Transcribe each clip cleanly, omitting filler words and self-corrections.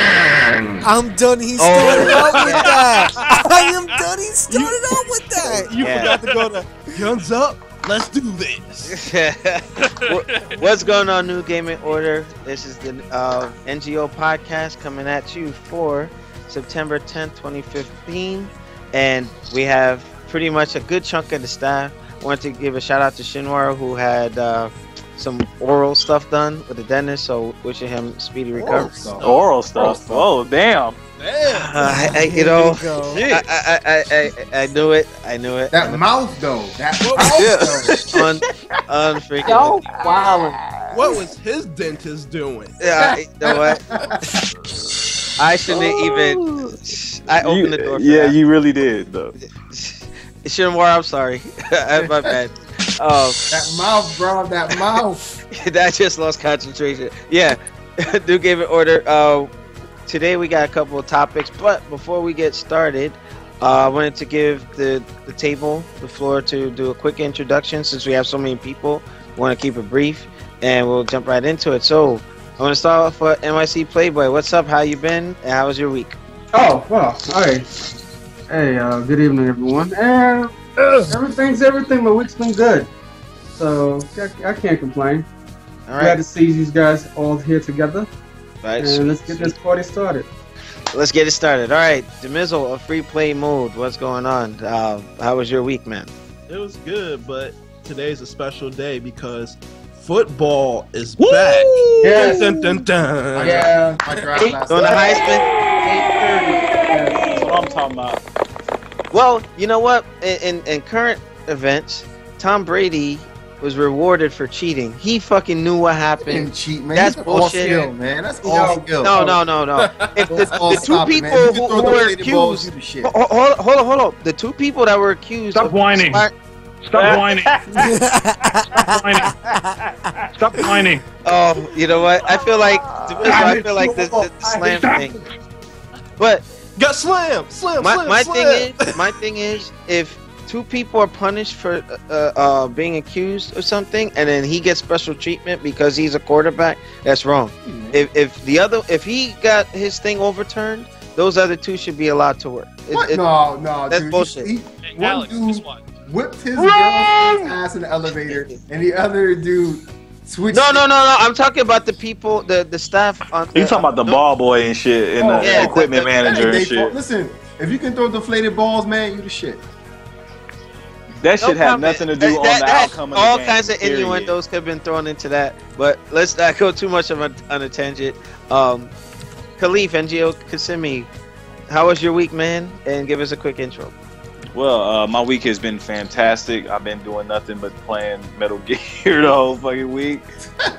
I'm done. He started out with that. I am done. He started out with that. You forgot to go to guns up. Let's do this. What's going on, New Gaming Order? This is the NGO podcast coming at you for September 10th, 2015. And we have pretty much a good chunk of the staff. I want to give a shout out to Shinwara, who had some oral stuff done with the dentist, so wishing him speedy recovery. Oral stuff. Oh, damn. I knew it. That mouth though. That mouth though. Unfreaking. Wow. What was his dentist doing? Yeah, you know what? I shouldn't even. I opened the door. For that. You really did though. Shinwara, I'm sorry. My bad. That mouth, bro. That mouth. That just lost concentration. Yeah. New Gaming Order. Today we got a couple of topics, but before we get started, I wanted to give the table, the floor, to do a quick introduction since we have so many people. We want to keep it brief, and we'll jump right into it. So I want to start off with NYC Playboy. What's up? How you been? And how was your week? Oh, well, alright. Hey, good evening, everyone. And everything. My week's been good. So, I can't complain. All right. Glad to see these guys all here together. Right. And let's get this party started. Let's get it started. All right. Demizzle, a free play mode. What's going on? How was your week, man? It was good, but today's a special day because football is back. Yes. Dun, dun, dun. Yeah. Doing the Heisman? 8:30. That's what I'm talking about. Well, you know what? In current events, Tom Brady was rewarded for cheating. He fucking knew what happened. Didn't cheat, man. That's That's all bullshit. skill, man. That's all skill. No. If the two people who were accused, hold on. The two people that were accused. Stop whining. Stop whining. Stop whining. Oh, you know what? I feel like the slam thing. But Got slam. my thing is, if two people are punished for being accused of something, and then he gets special treatment because he's a quarterback, that's wrong. If he got his thing overturned, those other two should be allowed to work. No, that's dude. bullshit. One dude whipped his girl's ass in the elevator, and the other dude switched. No. I'm talking about the people, the staff. You talking about the ball boy and shit, and the equipment manager and shit. Listen, if you can throw deflated balls, man, you the shit. That shit had nothing to do on the outcome of the game. All kinds of innuendos could have been thrown into that, but let's not go too much on a tangent. Khalif, NGO Kissimmee, how was your week, man? And give us a quick intro. Well, my week has been fantastic. I've been doing nothing but playing Metal Gear the whole fucking week.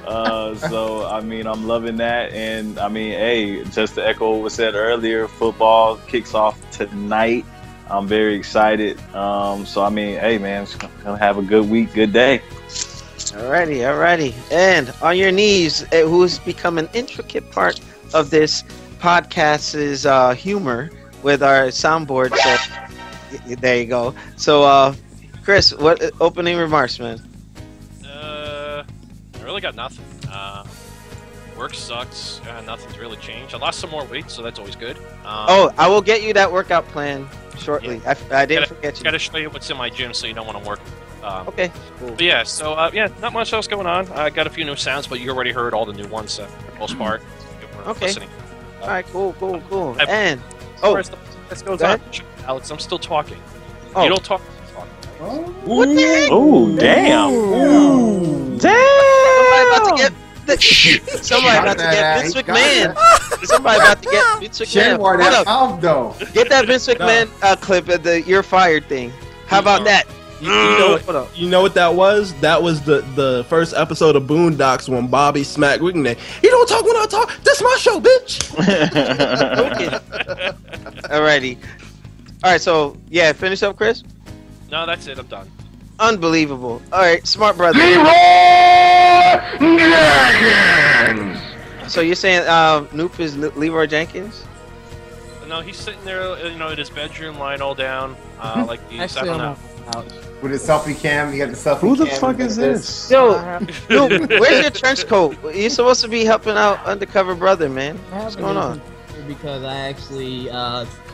So, I mean, I'm loving that. And, I mean, hey, just to echo what was said earlier, football kicks off tonight. I'm very excited. So, I mean, hey, man, it's gonna have a good week, good day. Alrighty. And on your knees, who's become an intricate part of this podcast's humor with our soundboard. So, there you go. So, Chris, what opening remarks, man? I really got nothing. Work sucks. Nothing's really changed. I lost some more weight, so that's always good. I will get you that workout plan shortly. Yeah. I didn't forget you. Gotta show you what's in my gym, so you don't want to work. Okay. Cool. But yeah, so not much else going on. I got a few new sounds, but you already heard all the new ones for the most part. Okay. Listening. All right. Cool. And let's go on. Alex, I'm still talking. Oh. You don't talk. What the heck? Oh, damn. Ooh. Damn. Somebody about to get Vince McMahon. Somebody about to get Vince McMahon. Hold up. Though. Get that Vince McMahon clip of the "You're Fired" thing. How about that? You know what that was? That was the first episode of Boondocks when Bobby smacked Wiggins. You don't talk when I talk. That's my show, bitch. Alrighty. All right. So yeah, finish up, Chris. No, that's it. I'm done. Unbelievable. All right, smart brother. So you're saying Noop is Leroy Jenkins? No, he's sitting there, in his bedroom, lying all down, like he's. Actually, I don't know. With his selfie cam, you got the selfie. Who the cam fuck is this? Yo, Noop, where's your trench coat? You're supposed to be helping out undercover brother, man. What's going on? because I actually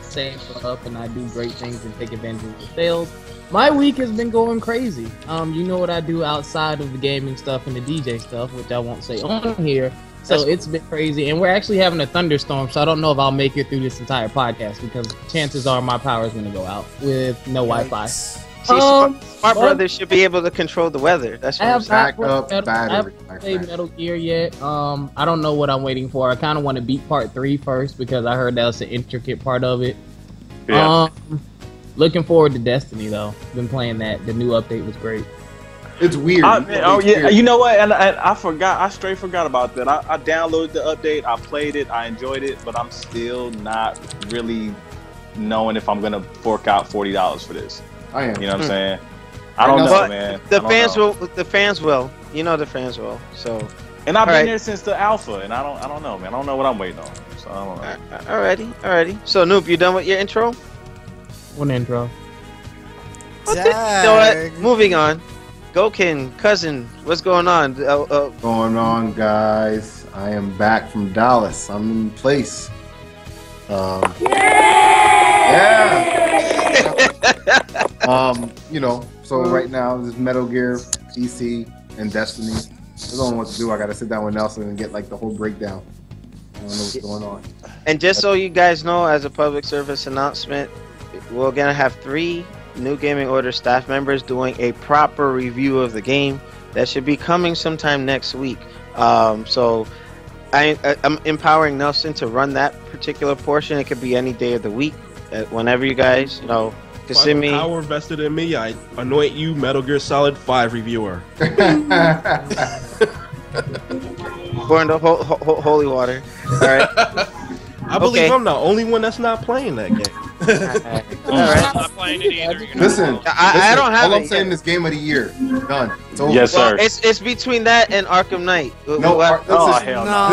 save up and I do great things and take advantage of the sales. My week has been going crazy. You know what I do outside of the gaming stuff and the DJ stuff, which I won't say on here. So it's been crazy, and we're actually having a thunderstorm, so I don't know if I'll make it through this entire podcast because chances are my power is going to go out with no Wi-Fi. See, Smart Brothers should be able to control the weather. That's what I'm saying. I haven't played Metal Gear yet. I don't know what I'm waiting for. I kind of want to beat Part 3 first because I heard that was an intricate part of it. Yeah. Looking forward to Destiny though. Been playing that. The new update was great. It's weird. You know what? And I forgot. I straight forgot about that. I downloaded the update. I played it. I enjoyed it, but I'm still not really knowing if I'm gonna fork out $40 for this. I am. You know what I'm saying? I don't know, man. The fans will. The fans will. You know the fans will. So. And I've been there since the alpha, and I don't know, man. I don't know what I'm waiting on. So I don't know. Alrighty. So Noob, you done with your intro? What intro? Okay. You know what? Moving on. Gokin, cousin, what's going on? Going on, guys? I am back from Dallas. I'm in place. You know, so right now there's Metal Gear, PC, and Destiny. I don't know what to do. I gotta sit down with Nelson and get like the whole breakdown. I don't know what's going on. And just so you guys know, as a public service announcement, we're gonna have 3 New Gaming Order staff members doing a proper review of the game. That should be coming sometime next week. So I'm empowering Nelson to run that particular portion. It could be any day of the week, whenever you guys, you know, can send me. Power vested in me, I anoint you Metal Gear Solid 5 reviewer. Pour in the holy water. All right. I believe I'm the only one that's not playing that game. All right. I'm not playing it either. Listen, I don't have all it I'm saying yet. is game of the year. Done. It's over. Yes, sir. Well, it's between that and Arkham Knight. No, hell no.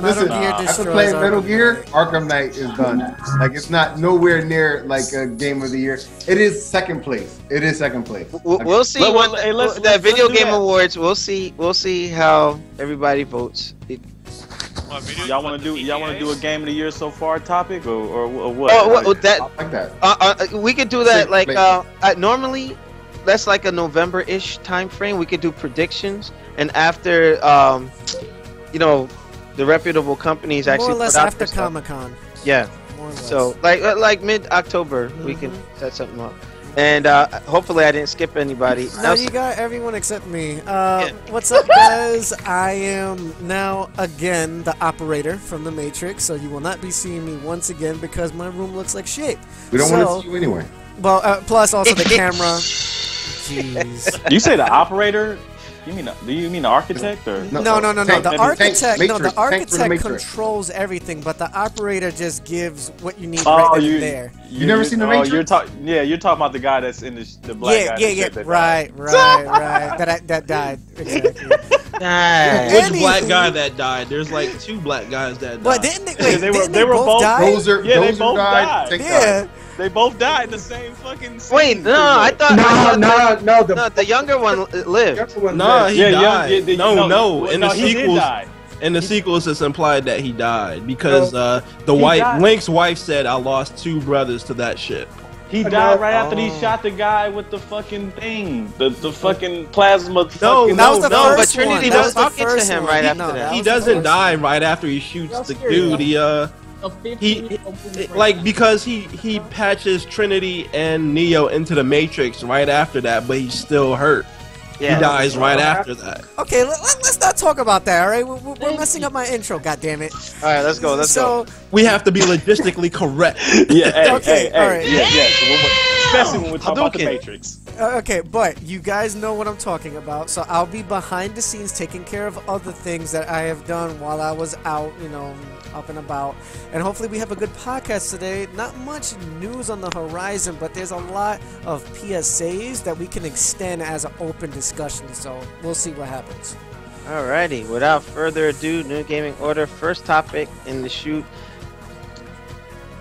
Listen, after playing Metal Gear, Arkham Knight is done. Like, it's not nowhere near like a game of the year. It is second place. We'll see the Video Game Awards. We'll see how everybody votes. Y'all want to do a game of the year so far topic or what? That I like that. We could do that like normally. That's like a November-ish time frame. We could do predictions, and after you know, the reputable companies actually more or less put out after Comic-Con. Yeah. More or less. So like mid-October, we can set something up. And hopefully I didn't skip anybody. No, you got everyone except me. What's up, guys? I am now again the operator from the Matrix, so you will not be seeing me once again because my room looks like shit. We don't want to see you anyway. Well, plus also the camera. Jeez. You say the operator? Do you mean the architect or No. The architect Matrix. controls everything, but the operator just gives what you need there. You never seen the Matrix? You're talking about the guy that's in the black guy. Yeah. Right. That died. Exactly. Which black guy that died? There's like 2 black guys that died. But didn't they? They were both die? they both died. Yeah. They both died in the same fucking scene. Wait, no, I thought the younger one lived. No, he died. No. In the He sequels, it's implied that he died because Link's wife said, "I lost 2 brothers to that shit." He died right after he shot the guy with the fucking thing, the fucking plasma. But Trinity was talking to him right after that. He doesn't die right after he shoots the dude. Because he patches Trinity and Neo into the Matrix right after that, but he's still hurt. Yeah. He dies right after that. Okay, let's not talk about that. All right, we're messing up my intro. God damn it! All right, let's go. We have to be logistically correct. Yeah. Hey. All right. Yeah. Especially when we're talking about the Matrix. Okay, but you guys know what I'm talking about, so I'll be behind the scenes taking care of other things that I have done while I was out, up and about. And hopefully we have a good podcast today. Not much news on the horizon, but there's a lot of PSAs that we can extend as an open discussion, so we'll see what happens. Alrighty, without further ado, New Gaming Order, first topic in the shoot.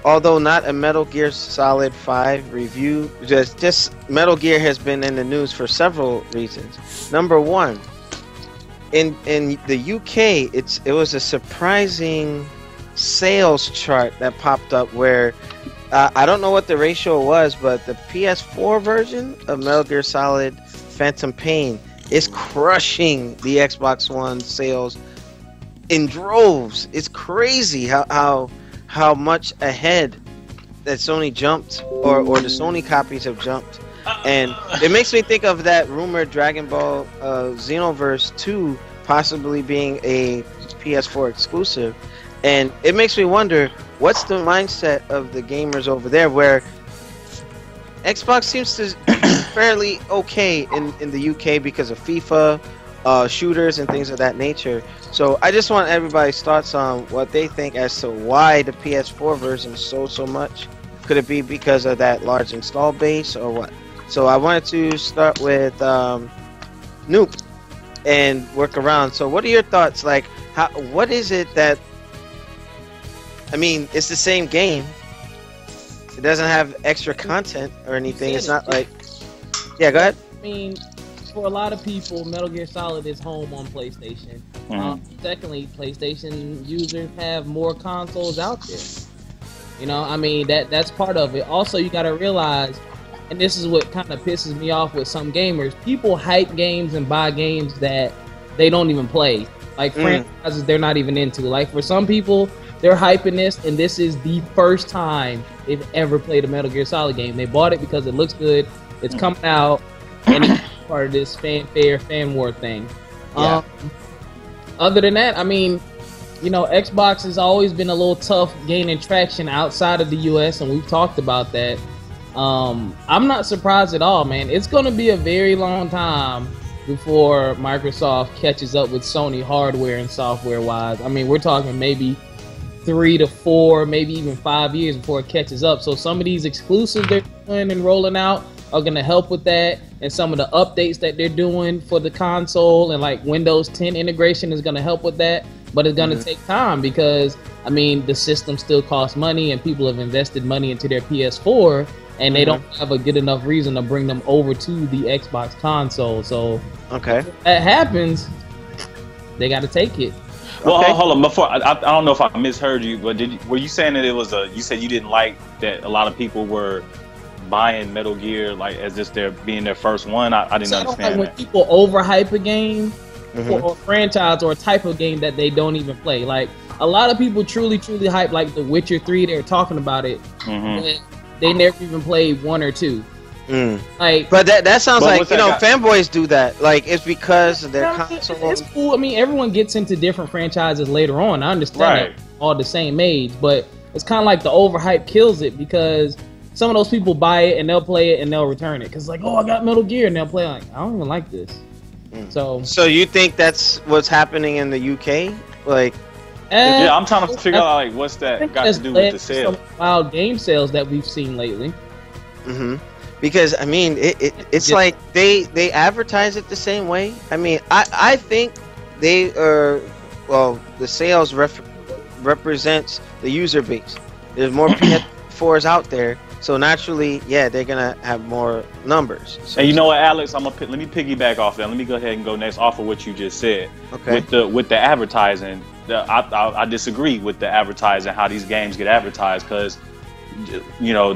Although not a Metal Gear Solid 5 review, just Metal Gear has been in the news for several reasons. Number one, in the UK, it was a surprising sales chart that popped up where I don't know what the ratio was, but the PS4 version of Metal Gear Solid Phantom Pain is crushing the Xbox One sales in droves. It's crazy how much ahead that Sony jumped, or the Sony copies have jumped. And it makes me think of that rumored Dragon Ball Xenoverse 2 possibly being a PS4 exclusive. And it makes me wonder, what's the mindset of the gamers over there, where Xbox seems to be fairly okay in the UK because of FIFA, shooters, and things of that nature. So I just want everybody's thoughts on what they think as to why the PS4 version sold so much. Could it be because of that large install base, or what? So I wanted to start with Noop and work around. So what are your thoughts? Like, what is it that... I mean, it's the same game. It doesn't have extra content or anything. It's not like... Yeah, go ahead. I mean, for a lot of people, Metal Gear Solid is home on PlayStation. Secondly, PlayStation users have more consoles out there. You know, I mean, that's part of it. Also, you got to realize, and this is what kind of pisses me off with some gamers, people hype games and buy games that they don't even play. Like franchises they're not even into. Like, for some people, they're hyping this, and this is the first time they've ever played a Metal Gear Solid game. They bought it because it looks good, it's coming out, and it's part of this fanfare, fan war thing. Yeah. Other than that, I mean, you know, Xbox has always been a little tough gaining traction outside of the US, and we've talked about that. I'm not surprised at all, man. It's going to be a very long time before Microsoft catches up with Sony hardware and software wise. I mean, we're talking maybe 3 to 4, maybe even 5 years before it catches up. So some of these exclusives they're doing and rolling out are going to help with that, and some of the updates that they're doing for the console and like Windows 10 integration is going to help with that. But it's going to take time because, I mean, the system still costs money, and people have invested money into their PS4, and they don't have a good enough reason to bring them over to the Xbox console. So if that happens, they got to take it. Well, hold on. Before I don't know if I misheard you, but were you saying that it was you said you didn't like that a lot of people were buying Metal Gear like as just being their first one? I didn't understand like that. When people overhype a game or a franchise or a type of game that they don't even play, like a lot of people truly hype like The Witcher 3. They were talking about it, but they never even played 1 or 2. Like, but that sounds like, you know, fanboys do that. Like, it's because of their console. It's cool. I mean, everyone gets into different franchises later on. I understand that all the same age, but it's kind of like the overhype kills it, because some of those people buy it and they'll play it and they'll return it because like, oh, I got Metal Gear, and they'll play like, I don't even like this. So you think that's what's happening in the UK? Like, yeah, I'm trying to figure out like what's that got to do with the sales? Wild game sales that we've seen lately. Because I mean, it's like they advertise it the same way. I mean, I think they are, well, the sales represents the user base. There's more PS4s out there, so naturally, yeah, they're gonna have more numbers. So, and you know what, Alex, let me piggyback off that. Let me go ahead and go next off of what you just said. Okay. With the advertising, I disagree with the advertising, how these games get advertised, because you know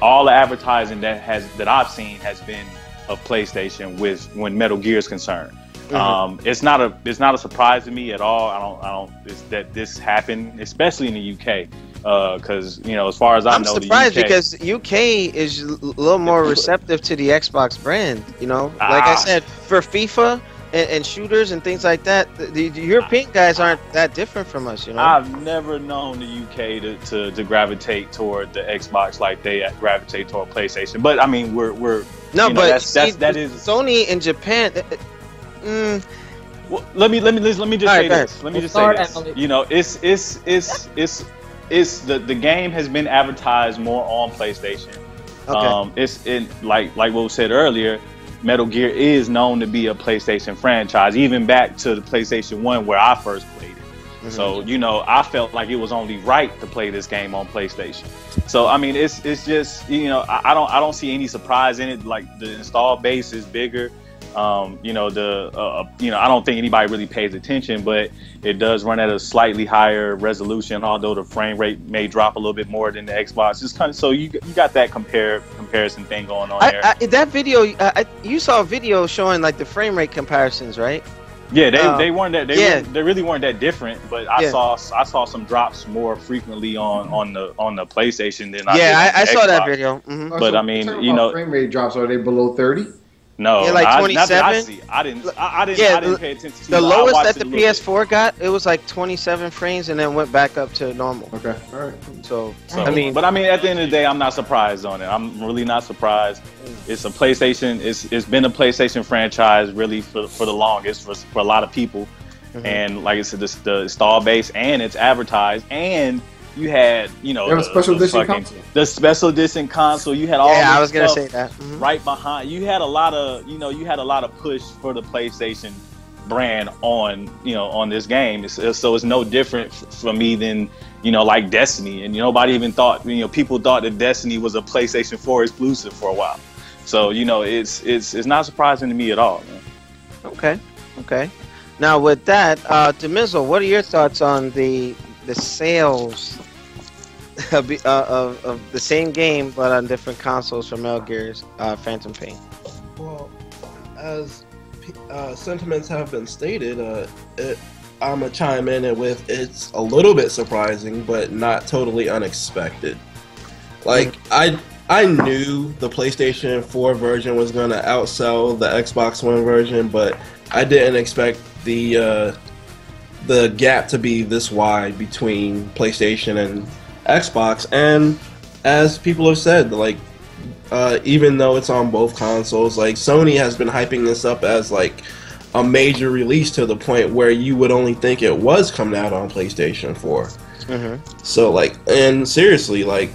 all the advertising that I've seen has been of PlayStation when Metal Gear is concerned. It's not a surprise to me at all. I don't that this happened, especially in the UK. Because you know, as far as I'm surprised the UK, because UK is a little more receptive to the Xbox brand. You know, like I said, for FIFA and shooters and things like that, the European guys aren't that different from us. You know, I've never known the UK to gravitate toward the Xbox like they gravitate toward PlayStation. But I mean, we're no, you know, but that is Sony in Japan. Well, let me just say this. Let me just say this. You know, it's the game has been advertised more on PlayStation. It's in like what was said earlier. Metal Gear is known to be a PlayStation franchise, even back to the PlayStation 1 where I first played it. So you know, I felt like it was only right to play this game on PlayStation. So I mean, it's just, you know, I don't see any surprise in it. Like, the install base is bigger. You know, I don't think anybody really pays attention, but it does run at a slightly higher resolution, although the frame rate may drop a little bit more than the Xbox. It's kind of, so you got that comparison thing going on there. That video, you saw a video showing like the frame rate comparisons, right? Yeah, they weren't that. They really weren't that different. But I saw some drops more frequently on the PlayStation than I did on the I saw that Xbox. video. Mm-hmm. But I mean, you know, frame rate drops, are they below 30? No, like 27. I didn't pay attention to the lowest that the PS4 got. It was like 27 frames, and then went back up to normal. Okay, all right. So at the end of the day, I'm not surprised on it. I'm really not surprised. It's a PlayStation. It's been a PlayStation franchise really for the longest for a lot of people, and like I said, the install base, and it's advertised, and you had, you know, the special edition console. The special edition console. You had all. Yeah, I was gonna say that. Right behind. You had a lot of push for the PlayStation brand on this game. So it's no different for me than, you know, like Destiny. And nobody even thought, you know, people thought that Destiny was a PlayStation 4 exclusive for a while. So, you know, it's not surprising to me at all, man. Okay. Now with that, Demizzle, what are your thoughts on the sales of the same game but on different consoles for Metal Gear's Phantom Pain? Well, as sentiments have been stated, I'm gonna chime in with it's a little bit surprising, but not totally unexpected. Like I knew the PlayStation 4 version was gonna outsell the Xbox One version, but I didn't expect the gap to be this wide between PlayStation and Xbox. And as people have said, like even though it's on both consoles, like Sony has been hyping this up as like a major release to the point where you would only think it was coming out on PlayStation 4. So like, and seriously, like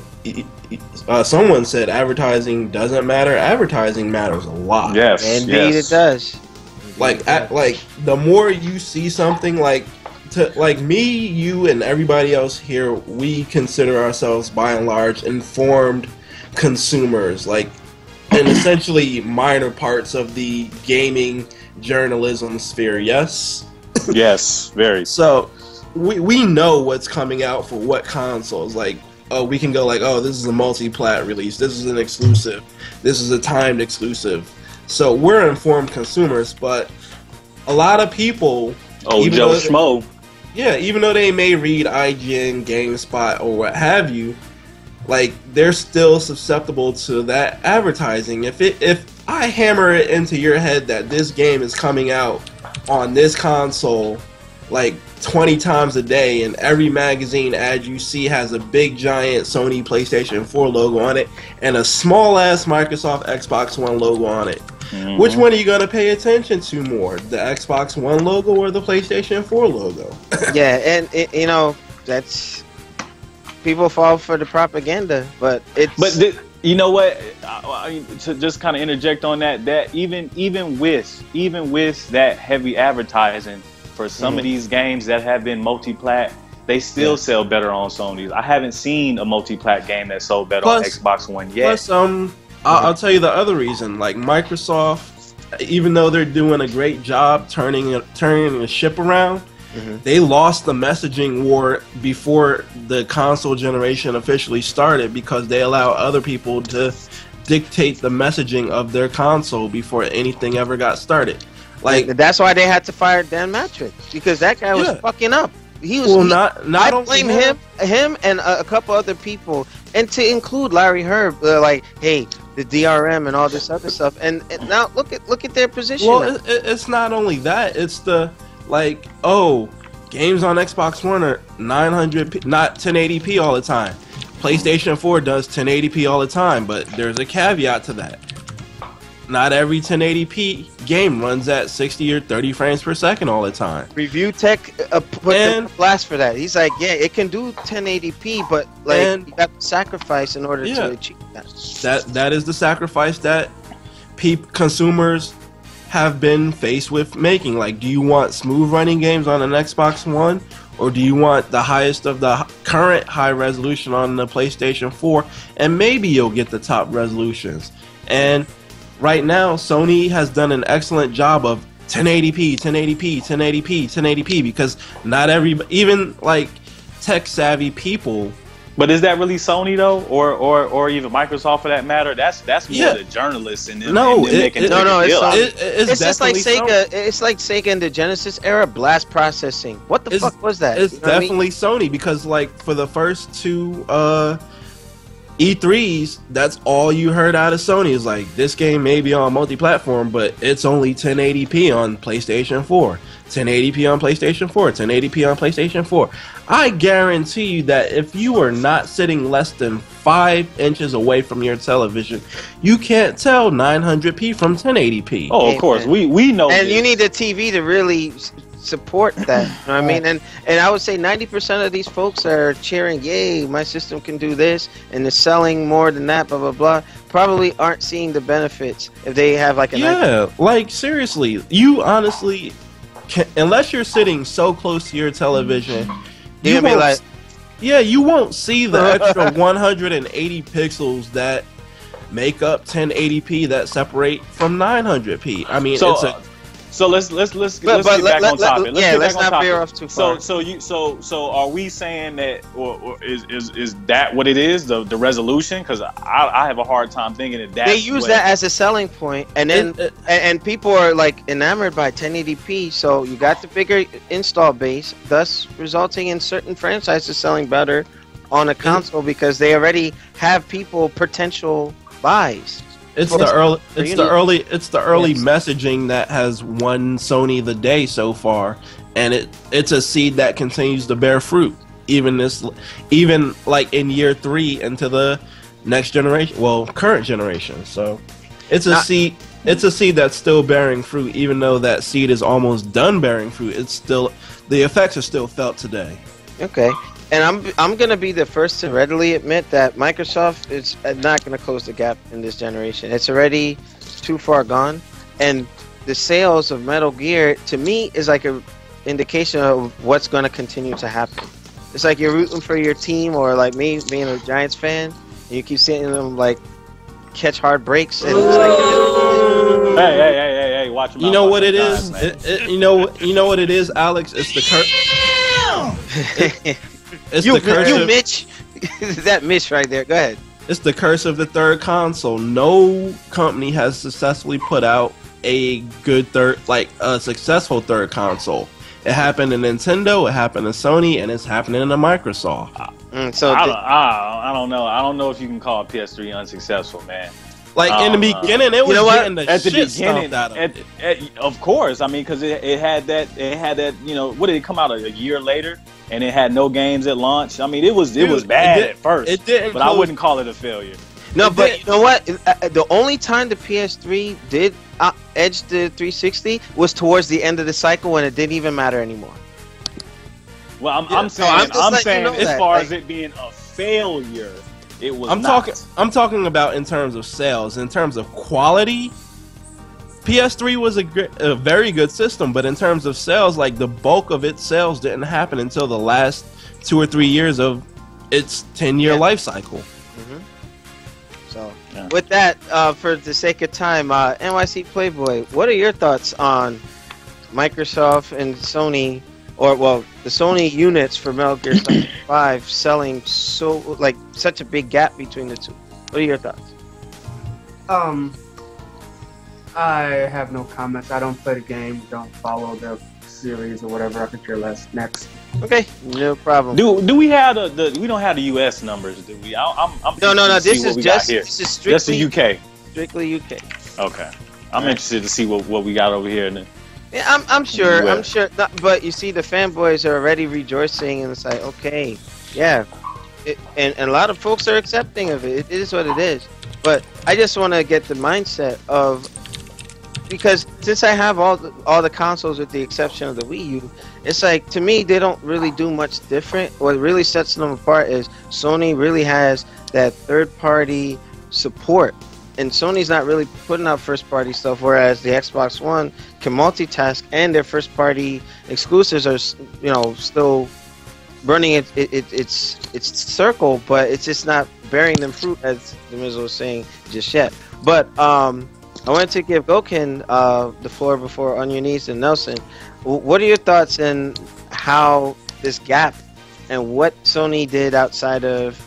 someone said advertising doesn't matter. Advertising matters a lot. Yes, indeed it does. Like the more you see something, like me, you, and everybody else here, we consider ourselves by and large informed consumers, like in essentially minor parts of the gaming journalism sphere. Yes. Yes, very. So we know what's coming out for what consoles. Like, oh, we can go like, oh, this is a multi-plat release. This is an exclusive. This is a timed exclusive. So we're informed consumers, but a lot of people, Joe Schmo. Yeah, even though they may read IGN, GameSpot, or what have you, like they're still susceptible to that advertising. If I hammer it into your head that this game is coming out on this console like 20 times a day, and every magazine ad you see has a big giant Sony PlayStation 4 logo on it and a small ass Microsoft Xbox One logo on it, which one are you going to pay attention to more, the Xbox One logo or the PlayStation 4 logo? Yeah, and you know, that's, people fall for the propaganda, but it's... you know what? To just kind of interject on that even with that heavy advertising for some of these games that have been multi-plat, they still sell better on Sony's. I haven't seen a multi-plat game that sold better on Xbox One yet. Plus, I'll tell you the other reason. Like Microsoft, even though they're doing a great job turning the ship around, they lost the messaging war before the console generation officially started because they allow other people to dictate the messaging of their console before anything ever got started. Like that's why they had to fire Dan Matrick, because that guy was fucking up. He was. Well, I blame him and a couple other people, and to include Larry Herb. Like, hey, the DRM and all this other stuff. And now look at their position. Well, it's not only that. It's the like, oh, games on Xbox One are 900p, not 1080p all the time. PlayStation 4 does 1080p all the time, but there's a caveat to that. Not every 1080p game runs at 60 or 30 frames per second all the time. Review Tech put the blast for that. He's like, yeah, it can do 1080p, but like you have to sacrifice in order to achieve that. That is the sacrifice that consumers have been faced with making. Like, do you want smooth running games on an Xbox One, or do you want the highest of the current high resolution on the PlayStation 4? And maybe you'll get the top resolutions. And right now Sony has done an excellent job of 1080p, 1080p, 1080p, 1080p because not even like tech savvy people. But is that really Sony though, or even Microsoft for that matter? That's more the journalists and them. No, it's just like Sega. It's like Sega in the Genesis era, blast processing. What the fuck was that? It's definitely Sony because like for the first two E3s, that's all you heard out of Sony is like this game may be on multi-platform, but it's only 1080p on PlayStation 4, 1080p on PlayStation 4, 1080p on PlayStation 4. I guarantee you that if you are not sitting less than 5 inches away from your television, you can't tell 900p from 1080p. Oh, of course, we know. And you need the TV to really support that. You know what I mean? And I would say 90% of these folks are cheering, yay, my system can do this, and they're selling more than that, blah, blah, blah. Probably aren't seeing the benefits if they have like a like seriously, you honestly can, unless you're sitting so close to your television, you won't, like, you won't see the extra 180 pixels that make up 1080p that separate from 900p. I mean, so let's get back on topic. Let's not veer off too far. So are we saying that, or is that what it is? The resolution? Because I have a hard time thinking that they use that as a selling point, and then and people are like enamored by 1080p. So you got the bigger install base, thus resulting in certain franchises selling better on a console because they already have potential buys. It's the early messaging that has won Sony the day so far, and it's a seed that continues to bear fruit even like in year 3 into the next generation, current generation. So it's a seed that's still bearing fruit, even though that seed is almost done bearing fruit. It's still, the effects are still felt today. Okay. And I'm gonna be the first to readily admit that Microsoft is not gonna close the gap in this generation. It's already too far gone, and the sales of Metal Gear to me is like a indication of what's gonna continue to happen. It's like you're rooting for your team, or like me being a Giants fan, and you keep seeing them like catch hard breaks, and it's like, hey, watch them. You know what it is? You know what it is, Alex? It's the It's the curse of Mitch. That Mitch right there. Go ahead. It's the curse of the third console. No company has successfully put out a successful third console. It happened in Nintendo, it happened in Sony, and it's happening in Microsoft. I don't know. I don't know if you can call PS3 unsuccessful, man. Like in the beginning, it was getting the shit stomped out of it. Of course, I mean, because it had that. What did it come out a year later? And it had no games at launch. I mean, it was bad at first. It didn't, but I wouldn't call it a failure. No, but you know what? The only time the PS3 did edge the 360 was towards the end of the cycle when it didn't even matter anymore. Well, I'm saying as far as it being a failure, it was. I'm talking about in terms of sales, in terms of quality. PS3 was a very good system, but in terms of sales, like the bulk of its sales didn't happen until the last 2 or 3 years of its 10-year life cycle. Mm-hmm. So, with that, for the sake of time, NYC Playboy, what are your thoughts on Microsoft and Sony, the Sony units for Metal Gear Solid 5 selling such a big gap between the two? What are your thoughts? I have no comments. I don't play the game, don't follow the series or whatever. I could care less. Next. Okay, no problem. Do we have we don't have the US numbers, do we? No. This is strictly just the UK. Strictly UK. Okay. I'm interested to see what we got over here. Yeah, I'm sure. But you see, the fanboys are already rejoicing, and it's like, okay, yeah. And a lot of folks are accepting of it. It is what it is. But I just want to get the mindset of, because since I have all the consoles with the exception of the Wii U, it's like, to me, they don't really do much different. What really sets them apart is Sony really has that third-party support, and Sony's not really putting out first-party stuff, whereas the Xbox One can multitask, and their first-party exclusives are, still running its circle, but it's just not bearing them fruit, as the Miz was saying, just yet. But I wanted to give Goken the floor before On Your Knees and Nelson. What are your thoughts on how this gap and what Sony did outside of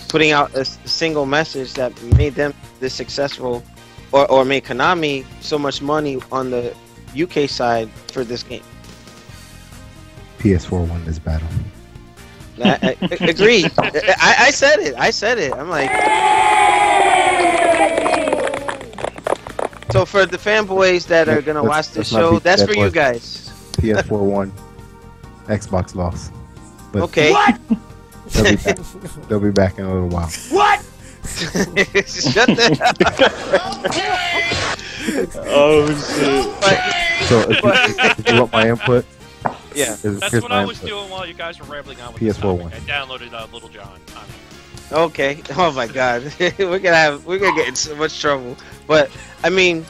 putting out a single message that made them this successful, or made Konami so much money on the UK side for this game? PS4 won this battle. Agreed. I said it. I'm like, so for the fanboys that are gonna watch this show, that's for you guys. PS4 won. Xbox lost. But Okay. What? they'll be back in a little while. What? Shut the Oh shit. But, So if you want my input, yeah. That's here's what my I was input. doing while you guys were rambling on with PS4 this topic. one. I downloaded Little John. Okay. Oh my God. we're gonna get in so much trouble. But I mean,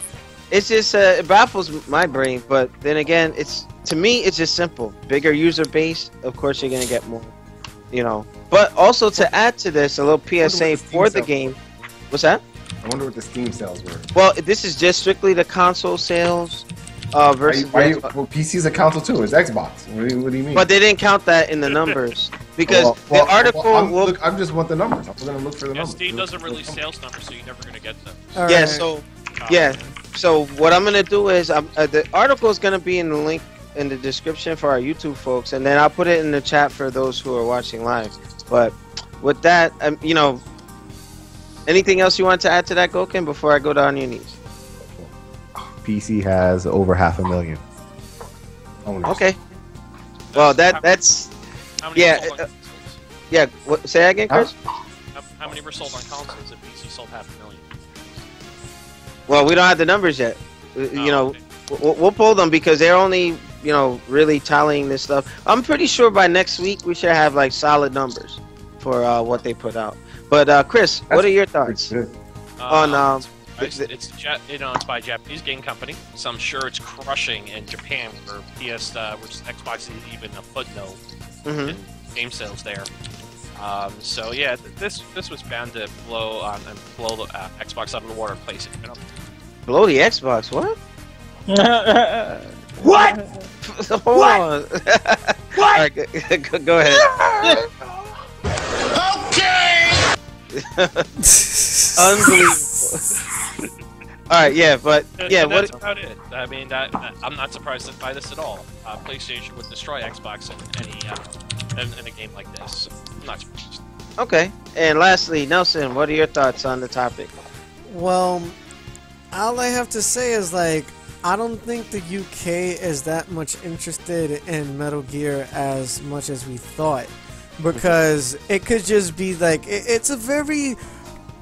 it's just it baffles my brain. But then again, to me it's just simple. Bigger user base, of course you're gonna get more. You know. But also to add to this, a little PSA for the game. What's that? I wonder what the Steam sales were. Well, this is just strictly the console sales versus. Well, PC's a console too. It's Xbox. What do you mean? But they didn't count that in the numbers because the article. I just want the numbers. I'm gonna look for the numbers. Steam doesn't release sales numbers, so you're never gonna get them. Yeah. So. Yeah. So what I'm gonna do is, the article is gonna be in the link in the description for our YouTube folks, and then I'll put it in the chat for those who are watching live. But with that, you know, anything else you want to add to that, Goken, before I go down on your knees? PC has over 500,000 owners. Okay. Well, that's How many yeah, were sold on consoles? yeah. Say that again, Chris. How many were sold on consoles if PC sold 500,000? Well, we don't have the numbers yet. You know, we'll pull them because they're only, you know, really tallying this stuff. I'm pretty sure by next week we should have like solid numbers for what they put out. But Chris, what are your thoughts on It's by a Japanese game company, so I'm sure it's crushing in Japan, where which Xbox is even a footnote in game sales there. So yeah, this was bound to blow the Xbox out of the water and place it. You know? blow the Xbox? What? What? Hold on. What? All right, go ahead. Okay. Unbelievable. All right, yeah, but yeah, that's about it. I mean, I'm not surprised by this at all. PlayStation would destroy Xbox in a game like this. I'm not surprised. Okay, and lastly, Nelson, what are your thoughts on the topic? Well, all I have to say is, like, I don't think the UK is that much interested in Metal Gear as much as we thought. Because it could just be like, it's a very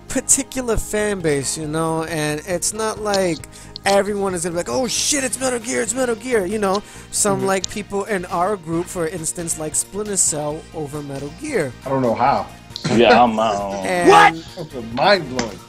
particular fan base, you know, and it's not like everyone is gonna be like, oh shit, it's Metal Gear, you know. Some like people in our group, for instance, like Splinter Cell over Metal Gear. I don't know how. Yeah, I'm out. What? Mind blowing.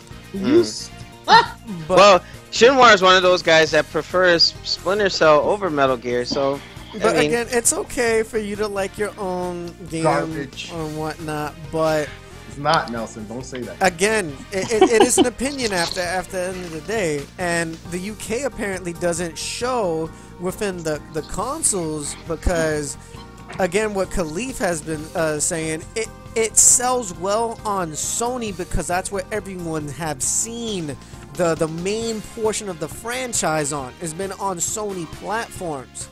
Well, Shinwar is one of those guys that prefers Splinter Cell over Metal Gear, so. But I mean, again, it's okay for you to like your own game Garbage. and whatnot, but It's not, Nelson. Don't say that. again, it is an opinion after the end of the day, and the UK apparently doesn't show within the consoles because, again, what Khalif has been saying, it sells well on Sony because that's where everyone have seen the main portion of the franchise on. It's been on Sony platforms.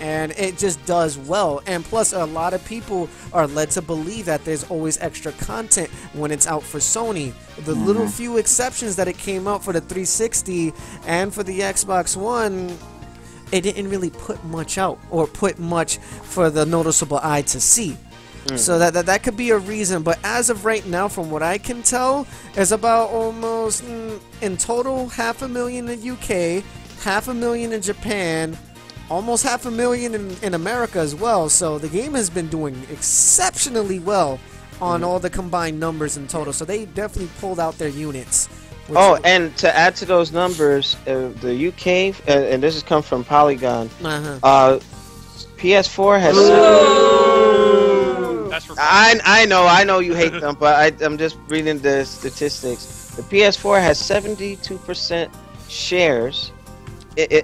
And it just does well. And plus, a lot of people are led to believe that there's always extra content when it's out for Sony. The little few exceptions that it came out for the 360 and for the Xbox One, it didn't really put much out or put much for the noticeable eye to see. So that could be a reason. But as of right now, from what I can tell, is about almost, in total, 500,000 in UK, 500,000 in Japan, almost 500,000 in America as well. So the game has been doing exceptionally well on all the combined numbers in total. So they definitely pulled out their units. Oh, and to add to those numbers, the UK, and this has come from Polygon, PS4 has... I know you hate them, but I'm just reading the statistics. The PS4 has 72% shares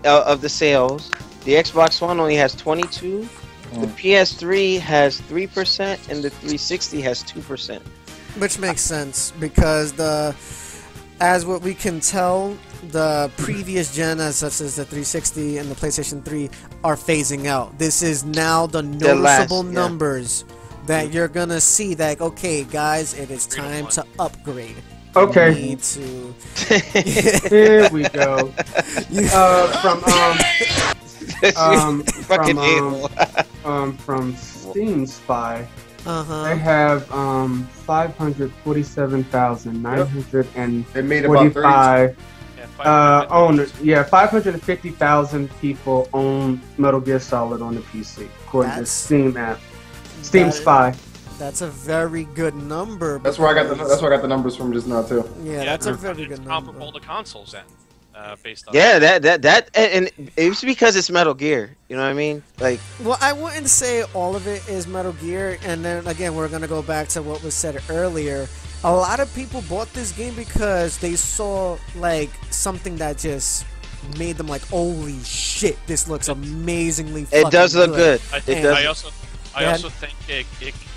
of the sales. The Xbox One only has 22. The PS3 has 3%, and the 360 has 2%. Which makes sense because as what we can tell, the previous gen, such as the 360 and the PlayStation 3, are phasing out. This is now the noticeable numbers that you're gonna see. That okay, guys, it is time to upgrade. Okay. We need to. Here we go. From Steam Spy, they have 547,945 owners. Yeah, 550,000 people own Metal Gear Solid on the PC, according to Steam app. Steam Spy. That's a very good number. That's where I got the numbers from just now too. Yeah, that's a very good number. Comparable to consoles then. Based on that and it's because it's Metal Gear, you know what I mean? Like, well, I wouldn't say all of it is Metal Gear, and then again we're gonna go back to what was said earlier. A lot of people bought this game because they saw like something that just made them like, holy shit, this looks amazingly fucking it does look good. I also think it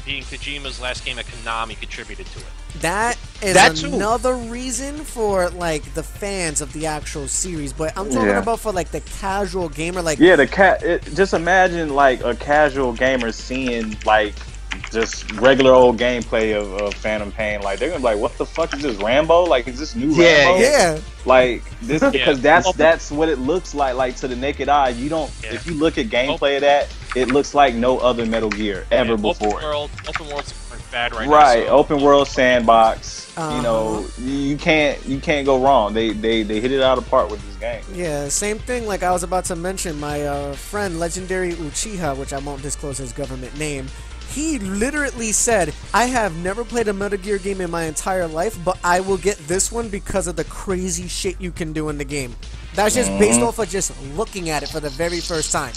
being Kojima's last game at Konami contributed to it. That is another reason for like the fans of the actual series, but I'm talking about for like the casual gamer. Like just imagine like a casual gamer seeing like just regular old gameplay of Phantom Pain. Like they're gonna be like, "What the fuck is this, Rambo? Like is this new Rambo?" Yeah. Like this because that's what it looks like. Like to the naked eye, you don't. If you look at gameplay of that, it looks like no other Metal Gear ever before. Open world's bad right now. Right, open world sandbox. You know, you can't go wrong. They hit it out of the park with this game. Yeah, same thing. Like I was about to mention, my friend Legendary Uchiha, which I won't disclose his government name. He literally said, I have never played a Metal Gear game in my entire life, but I will get this one because of the crazy shit you can do in the game. That's just based off of just looking at it for the very first time.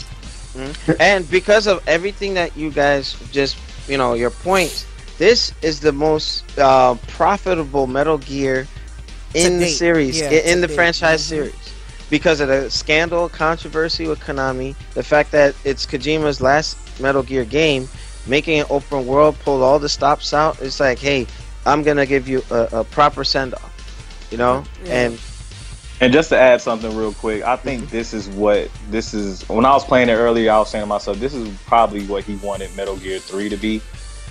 And because of everything that you guys just, your points, this is the most profitable Metal Gear in the series, in the franchise series. Because of the scandal, controversy with Konami, the fact that it's Kojima's last Metal Gear game, making an open world, pull all the stops out. It's like, hey, I'm gonna give you a proper send off, and just to add something real quick, I think this is when I was playing it earlier, I was saying to myself, this is probably what he wanted Metal Gear 3 to be.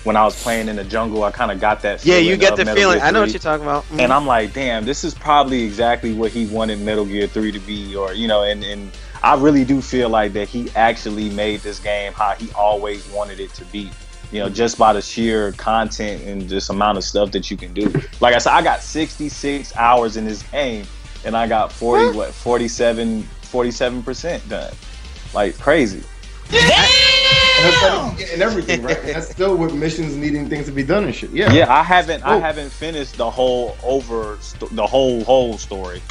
When I was playing in the jungle, I kind of got that feeling. Yeah, you get the Metal feeling. Gear I know 3. what you're talking about. And I'm like, damn, this is probably exactly what he wanted Metal Gear 3 to be, or and I really do feel like that he actually made this game how he always wanted it to be. Just by the sheer content and just amount of stuff that you can do. Like I said, I got 66 hours in this game, and I got 47% done. Like crazy. And everything, right? And that's still with missions needing things to be done and shit. Yeah. Yeah, I haven't finished the whole whole story.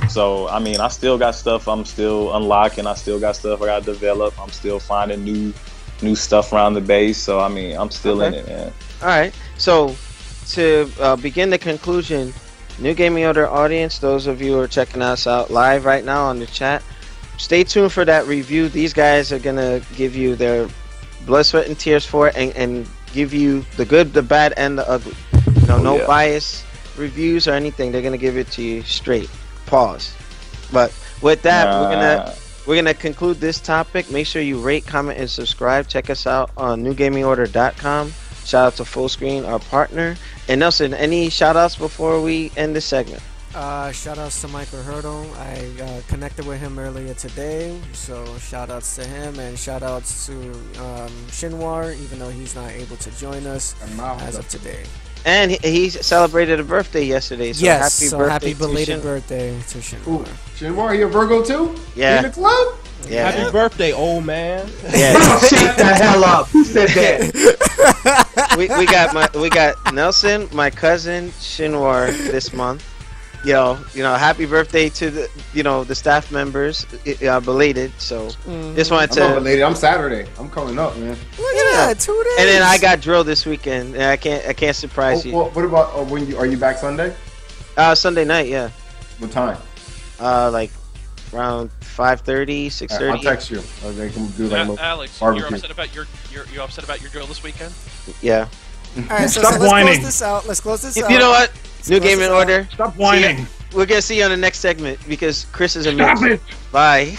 So I mean, I still got stuff I'm still unlocking. I still got stuff I got to develop. I'm still finding new stuff around the base. So I mean, I'm still in it, man. All right. So to begin the conclusion, New Gaming Order audience, those of you who are checking us out live right now on the chat, stay tuned for that review. These guys are gonna give you their blood, sweat, and tears for it, and give you the good, the bad, and the ugly. No bias reviews or anything. They're gonna give it to you straight. Pause. But with that, we're gonna conclude this topic. Make sure you rate, comment, and subscribe. Check us out on newgamingorder.com. Shout out to Fullscreen, our partner. And Nelson, any shout outs before we end this segment? Shout outs to Michael Hurdle. I connected with him earlier today, so shout outs to him, and shout outs to Shinwar, even though he's not able to join us as of today. And he celebrated a birthday yesterday, so happy belated birthday to Shinwar. Shinwar, are you a Virgo too? Yeah. You in the club? Yeah. Happy birthday, old man. Yeah. Shut the hell up. Who said that? we got Nelson, my cousin Shinwar this month. Happy birthday to the staff members, belated. So just wanted to. I'm not belated. I'm Saturday. I'm coming up, man. Look at that, 2 days. And then I got drill this weekend, and I can't surprise you. Well, what about when are you back Sunday? Sunday night, yeah. What time? like around 5:30, 6:30. I'll text you. They can do like a little Alex, barbecue. you're upset about you're upset about your drill this weekend? Yeah. All right, so Stop let's whining. close this out. Let's close this out. You know what? New close game this in out. order. Stop whining. We're gonna see you on the next segment because Chris is a Stop mess. it. Bye.